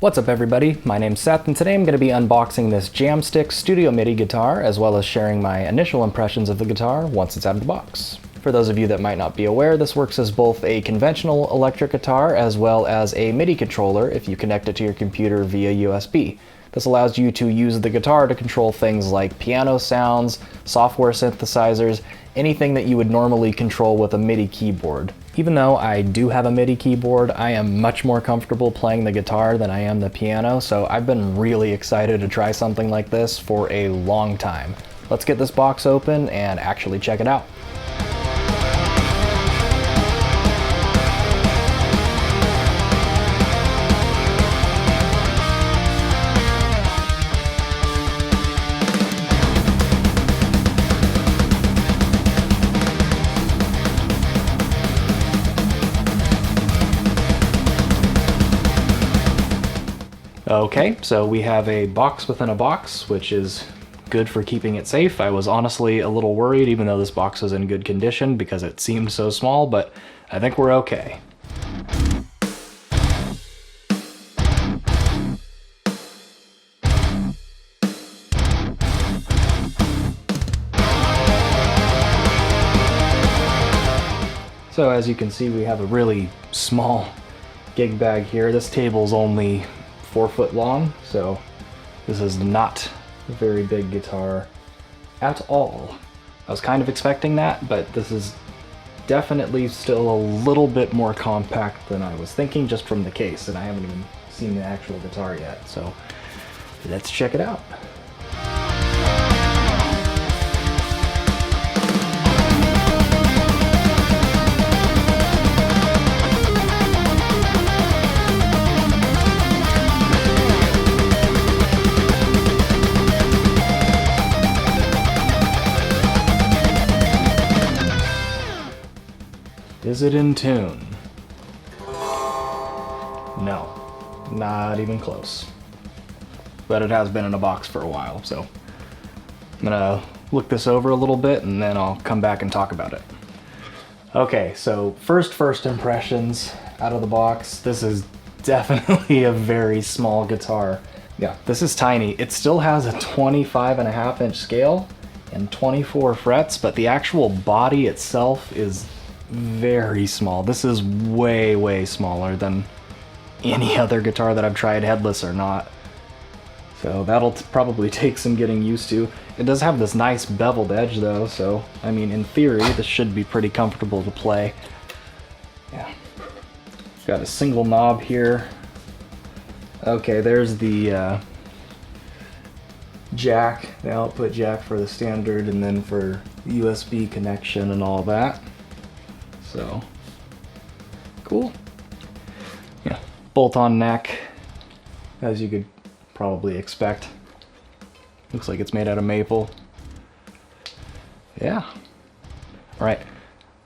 What's up everybody, my name's Seth and today I'm going to be unboxing this Jamstik Studio Midi guitar as well as sharing my initial impressions of the guitar once it's out of the box. For those of you that might not be aware, this works as both a conventional electric guitar as well as a MIDI controller if you connect it to your computer via USB. This allows you to use the guitar to control things like piano sounds, software synthesizers, anything that you would normally control with a MIDI keyboard. Even though I do have a MIDI keyboard, I am much more comfortable playing the guitar than I am the piano, so I've been really excited to try something like this for a long time. Let's get this box open and actually check it out. Okay, so we have a box within a box, which is good for keeping it safe. I was honestly a little worried, even though this box was in good condition, because it seemed so small, but I think we're okay. So as you can see, we have a really small gig bag here. This table's only 4 foot long, so this is not a very big guitar at all. I was kind of expecting that, but this is definitely still a little bit more compact than I was thinking just from the case, and I haven't even seen the actual guitar yet, so let's check it out. Is it in tune? No, not even close. But it has been in a box for a while, so I'm gonna look this over a little bit and then I'll come back and talk about it. Okay, so first impressions out of the box. This is definitely a very small guitar. Yeah, this is tiny. It still has a 25.5-inch scale and 24 frets, but the actual body itself is very small. This is way smaller than any other guitar that I've tried, headless or not. So that'll probably take some getting used to. It does have this nice beveled edge though, so I mean in theory this should be pretty comfortable to play. Yeah. Got a single knob here. Okay, there's the jack, the output jack for the standard and then for USB connection and all that. So, cool. Yeah, bolt-on neck, as you could probably expect. Looks like it's made out of maple. Yeah. All right,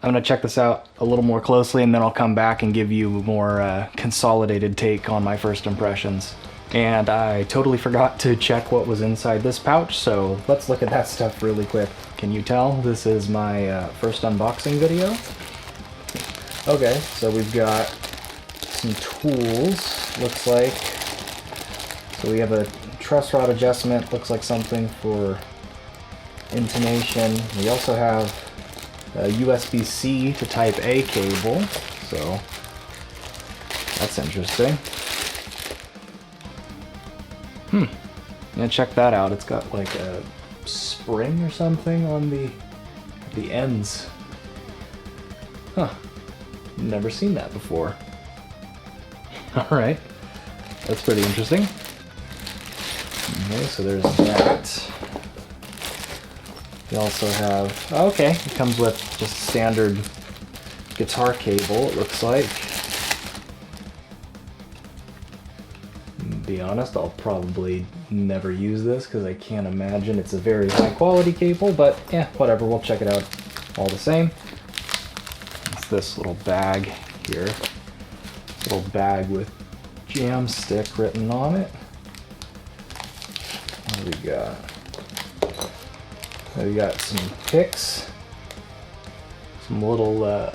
I'm gonna check this out a little more closely and then I'll come back and give you a more consolidated take on my first impressions. And I totally forgot to check what was inside this pouch, so let's look at that stuff really quick. Can you tell this is my first unboxing video? Okay, so we've got some tools, looks like. So we have a truss rod adjustment, looks like something for intonation. We also have a USB-C to Type A cable, so that's interesting. Yeah, check that out. It's got like a spring or something on the ends. Huh. Never seen that before. Alright, that's pretty interesting. Okay, so there's that. We also have, okay, it comes with just standard guitar cable, it looks like. To be honest, I'll probably never use this because I can't imagine it's a very high quality cable, but yeah, whatever, we'll check it out all the same. This little bag here, little bag with Jamstik written on it. What do we got? We got some picks, some little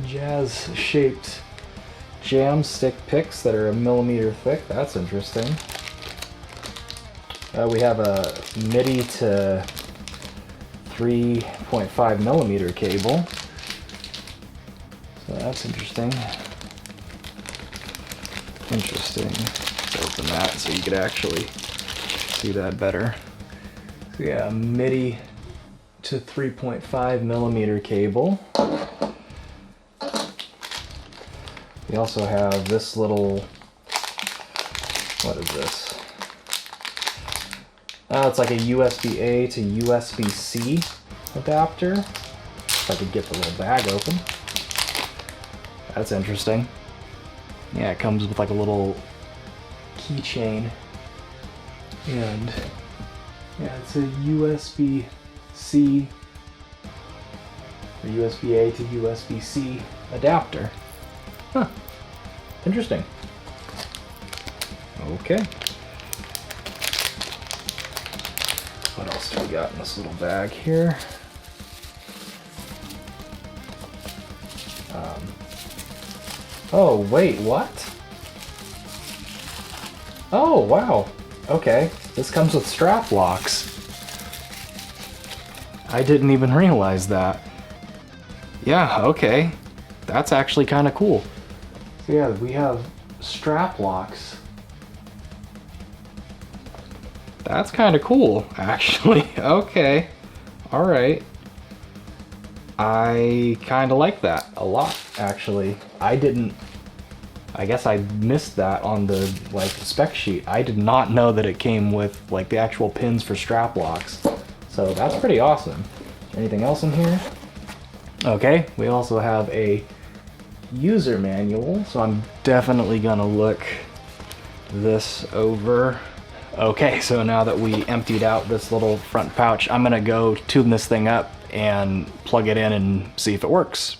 jazz-shaped Jamstik picks that are 1mm thick. That's interesting. We have a MIDI to 3.5mm cable. So that's interesting. Interesting. Let's open that so you could actually see that better. So yeah, a MIDI to 3.5mm cable. We also have this little, what is this? Oh, it's like a USB-A to USB-C adapter. If I could get the little bag open. That's interesting. Yeah, it comes with like a little keychain. And yeah, it's a USB-C or USB-A to USB-C adapter. Huh. Interesting. Okay. What else do we got in this little bag here? Oh, wait, what? Oh, wow. Okay. This comes with strap locks. I didn't even realize that. Yeah, okay. That's actually kind of cool. So yeah, we have strap locks. That's kind of cool, actually. Okay. All right. I kind of like that a lot, actually. I guess I missed that on the spec sheet. I did not know that it came with like the actual pins for strap locks. So that's pretty awesome. Anything else in here? Okay, we also have a user manual, so I'm definitely gonna look this over. Okay, so now that we emptied out this little front pouch, I'm gonna go tune this thing up and plug it in and see if it works.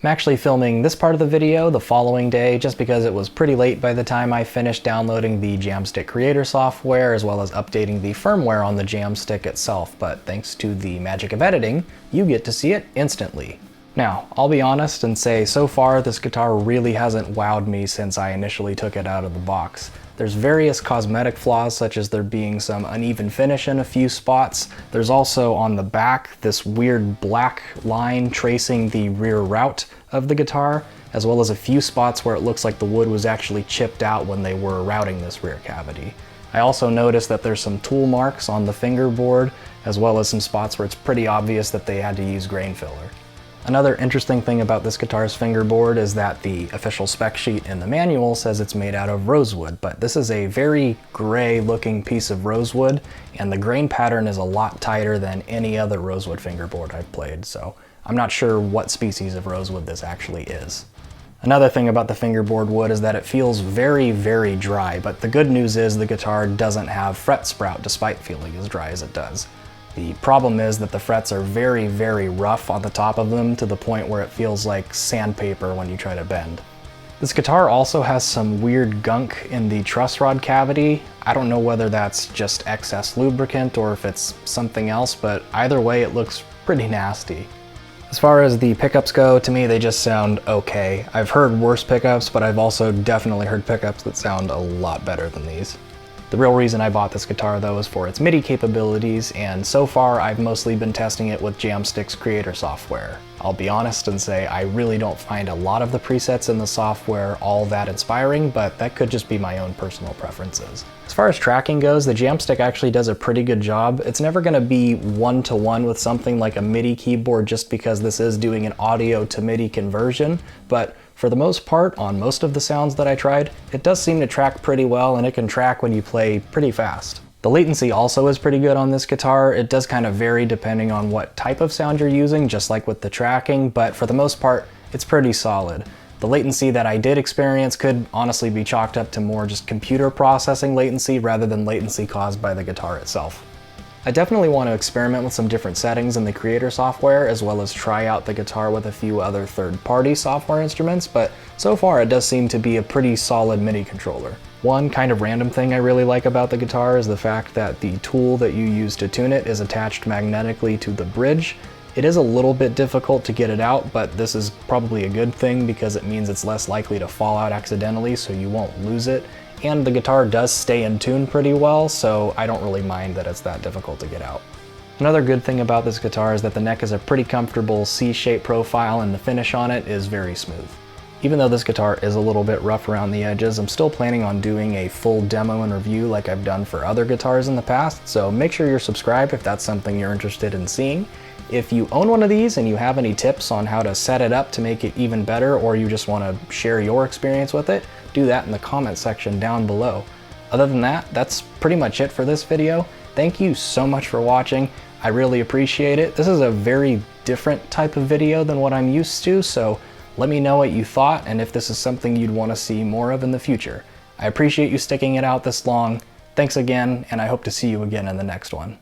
I'm actually filming this part of the video the following day just because it was pretty late by the time I finished downloading the Jamstik creator software as well as updating the firmware on the Jamstik itself, but thanks to the magic of editing, you get to see it instantly. Now, I'll be honest and say so far this guitar really hasn't wowed me since I initially took it out of the box. There's various cosmetic flaws, such as there being some uneven finish in a few spots. There's also on the back this weird black line tracing the rear route of the guitar, as well as a few spots where it looks like the wood was actually chipped out when they were routing this rear cavity. I also noticed that there's some tool marks on the fingerboard, as well as some spots where it's pretty obvious that they had to use grain filler. Another interesting thing about this guitar's fingerboard is that the official spec sheet in the manual says it's made out of rosewood, but this is a very gray looking piece of rosewood, and the grain pattern is a lot tighter than any other rosewood fingerboard I've played, so I'm not sure what species of rosewood this actually is. Another thing about the fingerboard wood is that it feels very, very dry, but the good news is the guitar doesn't have fret sprout despite feeling as dry as it does. The problem is that the frets are very, very rough on the top of them to the point where it feels like sandpaper when you try to bend. This guitar also has some weird gunk in the truss rod cavity. I don't know whether that's just excess lubricant or if it's something else, but either way it looks pretty nasty. As far as the pickups go, to me they just sound okay. I've heard worse pickups, but I've also definitely heard pickups that sound a lot better than these. The real reason I bought this guitar though is for its MIDI capabilities, and so far I've mostly been testing it with Jamstik's creator software. I'll be honest and say I really don't find a lot of the presets in the software all that inspiring, but that could just be my own personal preferences. As far as tracking goes, the Jamstik actually does a pretty good job. It's never going to be one-to-one with something like a MIDI keyboard just because this is doing an audio to MIDI conversion, but for the most part, on most of the sounds that I tried, it does seem to track pretty well, and it can track when you play pretty fast. The latency also is pretty good on this guitar. It does kind of vary depending on what type of sound you're using, just like with the tracking, but for the most part, it's pretty solid. The latency that I did experience could honestly be chalked up to more just computer processing latency rather than latency caused by the guitar itself. I definitely want to experiment with some different settings in the creator software, as well as try out the guitar with a few other third-party software instruments, but so far it does seem to be a pretty solid MIDI controller. One kind of random thing I really like about the guitar is the fact that the tool that you use to tune it is attached magnetically to the bridge. It is a little bit difficult to get it out, but this is probably a good thing because it means it's less likely to fall out accidentally, so you won't lose it. And the guitar does stay in tune pretty well, so I don't really mind that it's that difficult to get out. Another good thing about this guitar is that the neck is a pretty comfortable C-shaped profile and the finish on it is very smooth. Even though this guitar is a little bit rough around the edges, I'm still planning on doing a full demo and review like I've done for other guitars in the past, so make sure you're subscribed if that's something you're interested in seeing. If you own one of these and you have any tips on how to set it up to make it even better, or you just want to share your experience with it, do that in the comment section down below. Other than that, that's pretty much it for this video. Thank you so much for watching. I really appreciate it. This is a very different type of video than what I'm used to, so let me know what you thought and if this is something you'd want to see more of in the future. I appreciate you sticking it out this long. Thanks again, and I hope to see you again in the next one.